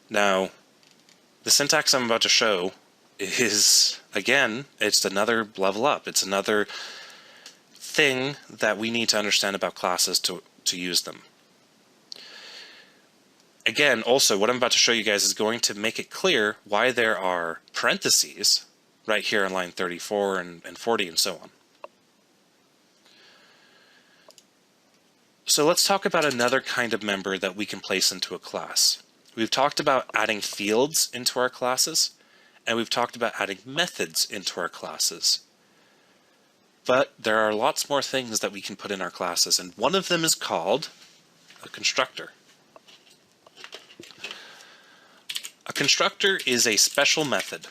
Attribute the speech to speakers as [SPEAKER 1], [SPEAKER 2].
[SPEAKER 1] Now, the syntax I'm about to show is, again, it's another level up. It's another thing that we need to understand about classes to use them. Again, also, what I'm about to show you guys is going to make it clear why there are parentheses right here in line 34 and 40 and so on. So let's talk about another kind of member that we can place into a class. We've talked about adding fields into our classes, and we've talked about adding methods into our classes. But there are lots more things that we can put in our classes, and one of them is called a constructor. A constructor is a special method